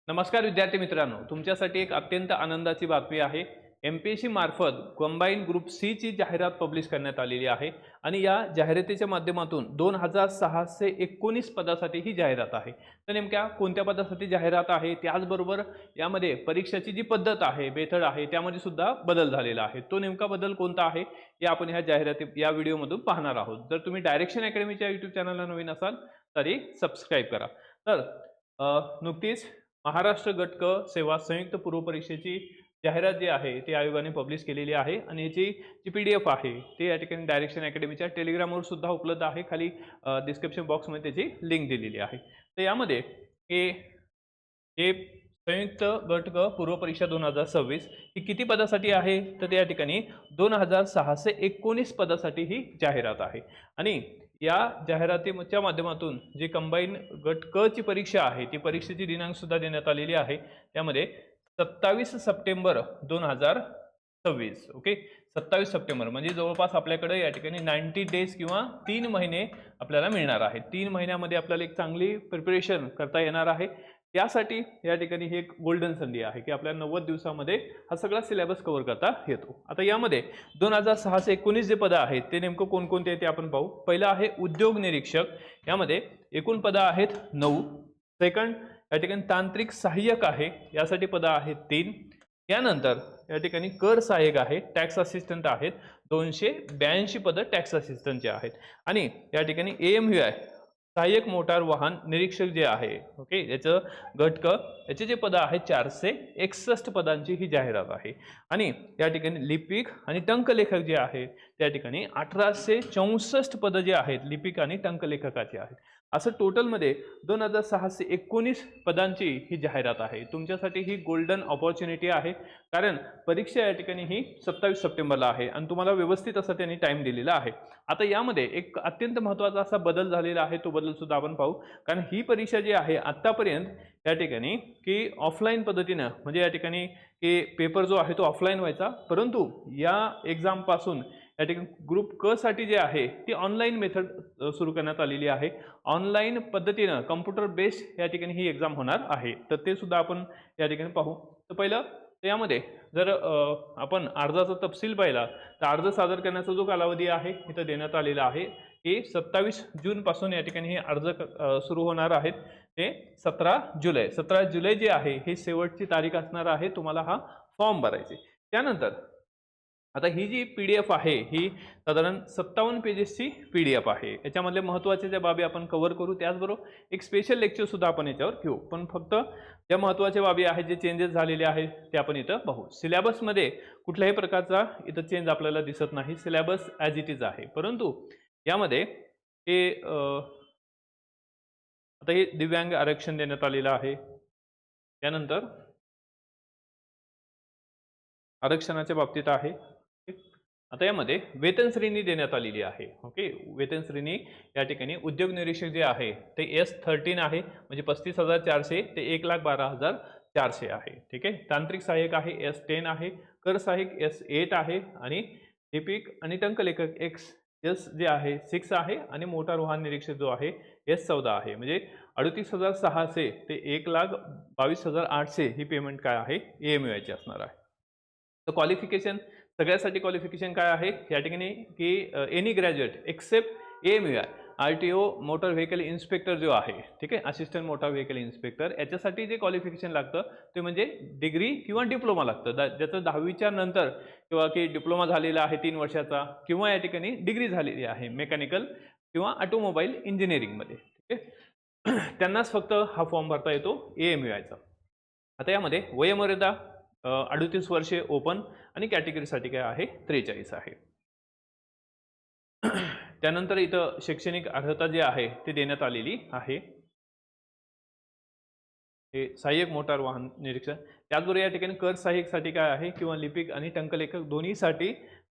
नमस्कार विद्यार्थी मित्रांनो, तुमच्यासाठी एक अत्यंत आनंदाची बातमी आहे। एमपीएससी मार्फत कंबाईन ग्रुप सी ची जाहिरात पब्लिश करण्यात आलेली आहे आणि या जाहिरातीच्या माध्यमातून 2619 पदासाठी ही जाहिरात आहे। तर नेमक्या कोणत्या पदासाठी जाहिरात आहे, त्याचबरोबर यामध्ये परीक्षेची जी पद्धत आहे, मेथड आहे, त्यामध्ये सुद्धा बदल झालेला आहे। तो नेमका बदल कोणता आहे हे आपण या व्हिडिओमधून पाहणार आहोत। जर तुम्ही डायरेक्शन अकॅडमीच्या YouTube चॅनलला नवीन असाल तरी सबस्क्राइब करा। तर नुकतीच महाराष्ट्र गट क सेवा संयुक्त पूर्व परीक्षेची जाहिरात जी आहे ती आयोगाने पब्लिश केलेली आहे आणि याची जी PDF आहे ती या ठिकाणी डायरेक्शन अकॅडमीच्या टेलिग्रामवर सुद्धा उपलब्ध आहे। खाली डिस्क्रिप्शन बॉक्समध्ये त्याची लिंक दिलेली आहे। तर यामध्ये हे संयुक्त गट क पूर्व परीक्षा 2026 ही किती पदासाठी आहे, तर त्या ठिकाणी 2619 पदासाठी ही जाहिरात आहे। आणि या जाहिरातीच्या माध्यमातून जी कंबाईन गट क ची परीक्षा आहे ती परीक्षेची दिनांक सुद्धा देण्यात आलेली आहे। त्यामध्ये 27 सप्टेंबर 2026 ओके, 27 सप्टेंबर म्हणजे जवळपास आपल्याकडे या ठिकाणी 90 डेज किंवा 3 महिने आपल्याला मिळणार आहे। 3 महिन्यामध्ये आपल्याला एक चांगली प्रिपरेशन करता येणार आहे। त्यासाठी या ठिकाणी ही एक गोल्डन संधी आहे की आपल्याला 90 दिवसामध्ये हा सगळा सिलेबस कव्हर करता येतो। आता यामध्ये 2619 जे पद आहेत ते नेमकं कोणकोणते आहेत ते आपण पाहू। पहिलं आहे उद्योग निरीक्षक, यामध्ये एकूण पद आहेत 9। सेकंड या ठिकाणी तांत्रिक सहाय्यक आहे, यासाठी पद आहेत 3। यानंतर या ठिकाणी कर सहाय्यक आहे, टॅक्स असिस्टंट आहेत 282 पद टॅक्स असिस्टंटचे आहेत। आणि या ठिकाणी AMVI सहाय्यक मोटार वाहन निरीक्षक जे आहे ओके, याचं गट क याचे जे पद आहेत 461 पदांची ही जाहिरात आहे। आणि या ठिकाणी लिपिक आणि टंकलेखक जे आहे त्या ठिकाणी 1864 पद जे आहेत लिपिक आणि टंकलेखकाची आहेत। असं टोटलमध्ये 2619 पदांची ही जाहिरात आहे। तुमच्यासाठी ही गोल्डन ऑपॉर्च्युनिटी आहे, कारण परीक्षा या ठिकाणी ही 27 सप्टेंबरला आहे आणि तुम्हाला व्यवस्थित असा त्यांनी टाइम दिलेला आहे। आता यामध्ये एक अत्यंत महत्त्वाचा असा बदल झालेला आहे, तो बदल सुद्धा आपण पाहू। कारण ही परीक्षा जी आहे आतापर्यंत या ठिकाणी की ऑफलाईन पद्धतीने म्हणजे या ठिकाणी की पेपर जो आहे तो ऑफलाईन व्हायचा, परंतु या एक्झाम पासून या ठिकाणी ग्रुप क साठी जे आहे ती ऑनलाईन मेथड सुरू करण्यात आलेली आहे। ऑनलाईन पद्धतीने कम्प्युटर बेस्ड या ठिकाणी ही एक्झाम होणार आहे। तर ते सुद्धा आपण या ठिकाणी पाहू। तर पहिलं यामध्ये जर आपण अर्जाचा तपशील पाहिला तर अर्ज सादर करण्याचा जो कालावधी आहे इथं देण्यात आलेला आहे की 27 जून पासून या ठिकाणी हे अर्ज सुरू होणार आहेत ते 17 जुलै जे आहे ही शेवटची तारीख असणार आहे तुम्हाला हा फॉर्म भरायचे। त्यानंतर आता ही जी PDF आहे ही साधारण 57 पेजेसची PDF आहे। याच्यामधले महत्त्वाचे ज्या बाबी आपण कव्हर करू, त्याचबरोबर एक स्पेशल लेक्चर सुद्धा आपण याच्यावर घेऊ। पण फक्त ज्या महत्त्वाच्या बाबी आहेत जे चेंजेस झालेले आहेत ते आपण इथं पाहू। सिलेबसमध्ये कुठल्याही प्रकारचा इथं चेंज आपल्याला दिसत नाही, सिलेबस ॲज इट इज आहे। परंतु यामध्ये हे आता हे दिव्यांग आरक्षण देण्यात आलेलं आहे। त्यानंतर आरक्षणाच्या बाबतीत आहे। आता यामध्ये वेतन श्रेणी देण्यात आलेली आहे ओके। वेतन श्रेणी या ठिकाणी उद्योग निरीक्षक जे आहे ते S13 आहे, म्हणजे 35,400 ते 1,12,400 आहे। ठीक आहे। तांत्रिक सहाय्यक आहे S10 आहे, कर सहाय्यक S8 आहे आणि लिपिक आणि टंकलेखक S जे आहे 6 आहे आणि मोटार वाहन निरीक्षक जो आहे S14 आहे। म्हणजे 38,600 ते 1,22,800 ही पेमेंट काय आहे AMVI ची असणार आहे। तर क्वालिफिकेशन सगळ्यासाठी क्वालिफिकेशन काय आहे या ठिकाणी की any graduate except AMVI RTO motor vehicle inspector जो आहे, ठीक आहे, असिस्टंट मोटर व्हेकल इन्स्पेक्टर, याच्यासाठी जे क्वालिफिकेशन लागतं ते म्हणजे डिग्री किंवा डिप्लोमा लागतं। ज्याचं 10वीच्या नंतर किंवा की डिप्लोमा झालेला आहे 3 वर्षाचा किंवा या ठिकाणी डिग्री झालेली आहे मेकॅनिकल किंवा ऑटोमोबाईल इंजिनिअरिंगमध्ये, ठीक आहे, त्यांनाच फक्त हा फॉर्म भरता येतो AMVI चा। आता यामध्ये वयोमर्यादा 38 वर्षे ओपन आणि कॅटेगरीसाठी काय आहे 43 आहे। त्यानंतर इथं शैक्षणिक अर्हता जी आहे ती देण्यात आलेली आहे। हे सहाय्यक मोटार वाहन निरीक्षण, त्याचबरोबर या ठिकाणी कर सहाय्यकसाठी काय आहे किंवा लिपिक आणि टंकलेखक दोन्हीसाठी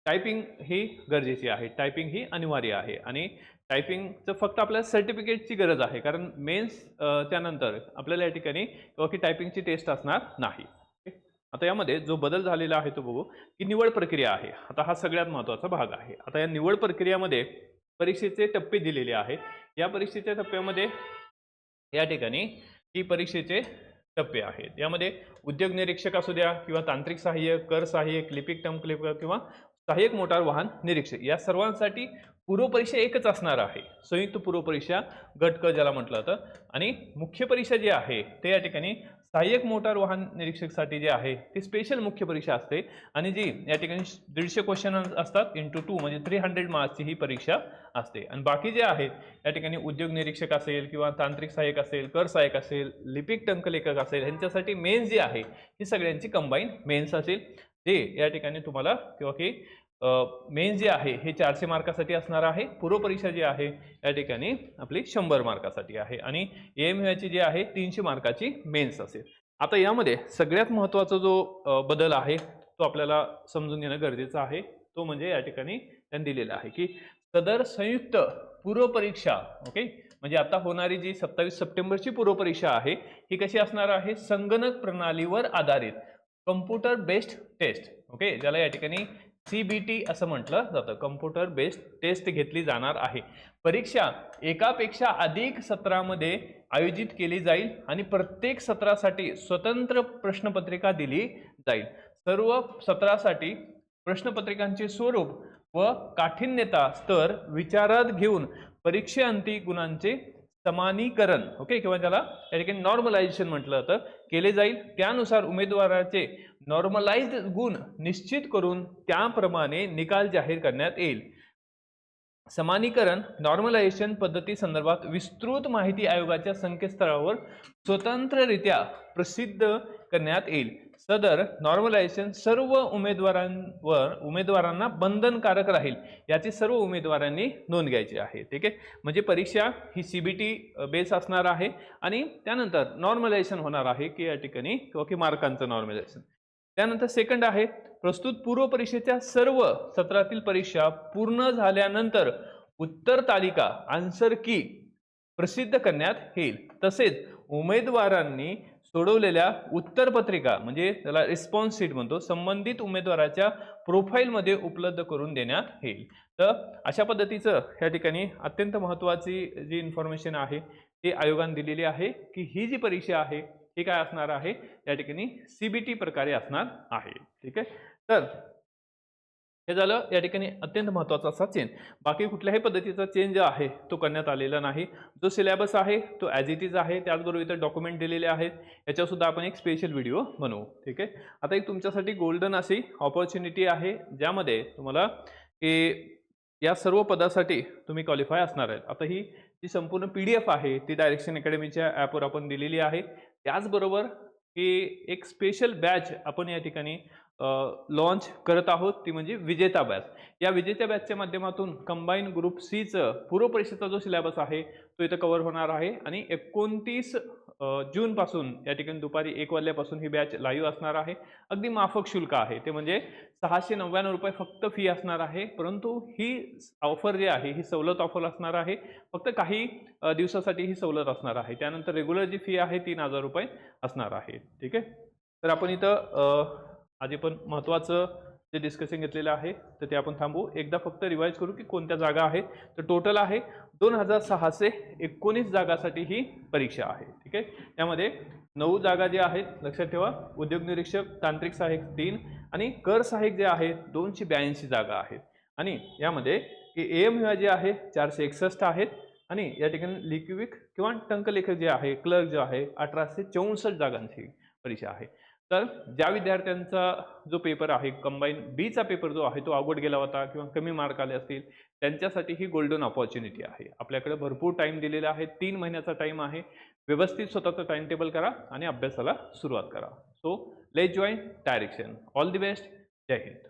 टायपिंग ही गरजेची आहे, टायपिंग ही अनिवार्य आहे। आणि टायपिंगचं फक्त आपल्याला सर्टिफिकेटची गरज आहे, कारण मेन्स त्यानंतर आपल्याला या ठिकाणी किंवा की टायपिंगची टेस्ट असणार नाही। आता यामध्ये जो बदल झालेला आहे तो बघू की निवड प्रक्रिया आहे। आता हा सगळ्यात महत्त्वाचा भाग आहे। आता या निवड प्रक्रियेमध्ये परीक्षेचे टप्पे दिलेले आहे। या परीक्षेच्या टप्प्यामध्ये या ठिकाणी ही परीक्षेचे टप्पे आहेत. यामध्ये उद्योग निरीक्षक असू द्या किंवा तांत्रिक सहाय्यक, कर सहाय्यक, लिपिक टर्म क्लिपर किंवा सहाय्यक मोटार वाहन निरीक्षक या सर्वांसाठी पूर्वपरीक्षा एकच असणार आहे. संयुक्त पूर्वपरीक्षा गट क ज्याला म्हटलं जातं. आणि मुख्य परीक्षा जी आहे ते या ठिकाणी सहाय्यक मोटार वाहन निरीक्षकसाठी जे आहे ती स्पेशल मुख्य परीक्षा असते आणि जी या ठिकाणी 150 क्वेश्चन असतात इंटू 2 म्हणजे 300 मार्क्सची ही परीक्षा असते. आणि बाकी जे आहेत या ठिकाणी उद्योग निरीक्षक असेल किंवा तांत्रिक सहाय्यक असेल, कर सहाय्यक असेल, लिपिक टंकलेखक असेल, ह्यांच्यासाठी मेन्स जी आहे ही सगळ्यांची कंबाईन मेन्स असेल. जे या ठिकाणी तुम्हाला किंवा की मेन जे आहे हे 400 मार्कासाठी असणार आहे. पूर्वपरीक्षा जी आहे या ठिकाणी आपली 100 मार्कासाठी आहे आणि AMUची जी आहे 300 मार्काची मेन्स असेल. आता यामध्ये सगळ्यात महत्त्वाचा जो बदल आहे तो आपल्याला समजून घेणं गरजेचं आहे. तो म्हणजे या ठिकाणी त्यांनी दिलेला आहे की सदर संयुक्त पूर्वपरीक्षा ओके म्हणजे आता होणारी जी 27 सप्टेंबरची पूर्वपरीक्षा आहे ही कशी असणार आहे, संगणक प्रणालीवर आधारित कम्प्युटर बेस्ड टेस्ट ओके ज्याला या ठिकाणी CBT असं म्हटलं जातं. कम्प्युटर बेस्ड टेस्ट घेतली जाणार आहे. परीक्षा एकापेक्षा अधिक सत्रामध्ये आयोजित केली जाईल आणि प्रत्येक सत्रासाठी स्वतंत्र प्रश्नपत्रिका दिली जाईल. सर्व सत्रासाठी प्रश्नपत्रिकांचे स्वरूप व काठिण्यता स्तर विचारात घेऊन परीक्षेअंती गुणांचे समानीकरण ओके किंवा ज्याला या ठिकाणी नॉर्मलायझेशन म्हटलं जातं केले जाईल. त्यानुसार उमेदवाराचे नॉर्मलाइज्ड गुण निश्चित करून त्याप्रमाणे निकाल जाहीर करण्यात येईल. समानीकरण नॉर्मलायझेशन पद्धती संदर्भात विस्तृत माहिती आयोगाच्या संकेतस्थळावर स्वतंत्ररित्या प्रसिद्ध करण्यात येईल. सदर नॉर्मलायझेशन सर्व उमेदवारांना बंधनकारक राहील याची सर्व उमेदवारांनी नोंद घ्यायची आहे. ठीक आहे, म्हणजे परीक्षा ही CBT बेस असणार आहे आणि त्यानंतर नॉर्मलायझेशन होणार आहे की या ठिकाणी किंवा की मार्कांचं नॉर्मलायझेशन. त्यानंतर सेकंड आहे प्रस्तुत पूर्व परीक्षेच्या सर्व सत्रातील परीक्षा पूर्ण झाल्यानंतर उत्तर तालिका आन्सर की प्रसिद्ध करण्यात येईल. तसेच उमेदवारांनी सोडवलेल्या उत्तरपत्रिका म्हणजे त्याला रिस्पॉन्स शीट म्हणतो संबंधित उमेदवाराच्या प्रोफाईलमध्ये उपलब्ध करून देण्यात येईल. तर अशा पद्धतीचं या ठिकाणी अत्यंत महत्त्वाची जी इन्फॉर्मेशन आहे ती आयोगाने दिलेली आहे की ही जी परीक्षा आहे ही काय असणार आहे या ठिकाणी CBT प्रकारे असणार आहे. ठीक आहे, तर हे झालं या ठिकाणी अत्यंत महत्त्वाचा असा चेंज. बाकी कुठल्याही पद्धतीचा चेंज आहे तो करण्यात आलेला नाही. जो सिलेबस आहे तो ॲज इट इज आहे. त्याचबरोबर इथं डॉक्युमेंट दिलेले आहेत, याच्यासुद्धा आपण एक स्पेशल व्हिडिओ बनवू. ठीक आहे, आता एक तुमच्यासाठी गोल्डन अशी ऑपॉर्च्युनिटी आहे ज्यामध्ये तुम्हाला की या सर्व पदासाठी तुम्ही क्वालिफाय असणार आहेत. आता ही जी संपूर्ण PDF आहे ती डायरेक्शन अकॅडमीच्या ॲपवर आपण दिलेली आहे. त्याचबरोबर की एक स्पेशल बॅच आपण या ठिकाणी लॉन्च करत आहोत ती म्हणजे विजेता बॅच. या विजेता बॅचच्या माध्यमातून कंबाईन ग्रुप Cचं पूर्वपरीक्षेचा जो सिलेबस आहे तो इथं कव्हर होणार आहे आणि 29 जूनपासून या ठिकाणी दुपारी 1 वाजल्यापासून ही बॅच लाईव्ह असणार आहे. अगदी माफक शुल्क आहे ते म्हणजे 699 रुपये फक्त फी असणार आहे. परंतु ही ऑफर जी आहे ही सवलत ऑफर असणार आहे. फक्त काही दिवसासाठी ही सवलत असणार आहे. त्यानंतर रेग्युलर जी फी आहे 3000 रुपये असणार आहे. ठीक आहे, तर आपण इथं आधी पण महत्त्वाचं जे डिस्कशन घेतलेलं आहे तर ते आपण थांबवू. एकदा फक्त रिवाइज करू की कोणत्या जागा आहेत. तर टोटल आहे 2619 जागासाठी ही परीक्षा आहे. ठीक आहे, त्यामध्ये 9 जागा ज्या आहेत लक्षात ठेवा. उद्योग निरीक्षक, तांत्रिक सहाय्यक 3 आणि कर सहाय्यक जे आहेत 282 जागा आहेत. आणि यामध्ये AMU जे आहे 461 आहेत आणि या ठिकाणी लिपिक किंवा टंकलेखक जे आहे क्लर्क जे आहे 1864 जागांची परीक्षा आहे. तर ज्या विद्यार्थ्यांचा जो पेपर आहे कंबाईन Bचा पेपर जो आहे तो अवघड गेला होता किंवा कमी मार्क आले असतील त्यांच्यासाठी ही गोल्डन ऑपॉर्च्युनिटी आहे. आपल्याकडे भरपूर टाइम दिलेला आहे, 3 महिन्याचा टाइम आहे. व्यवस्थित स्वतःचं टाइम टेबल करा आणि अभ्यासाला सुरुवात करा. So let's join direction. All the best. जय हिंद.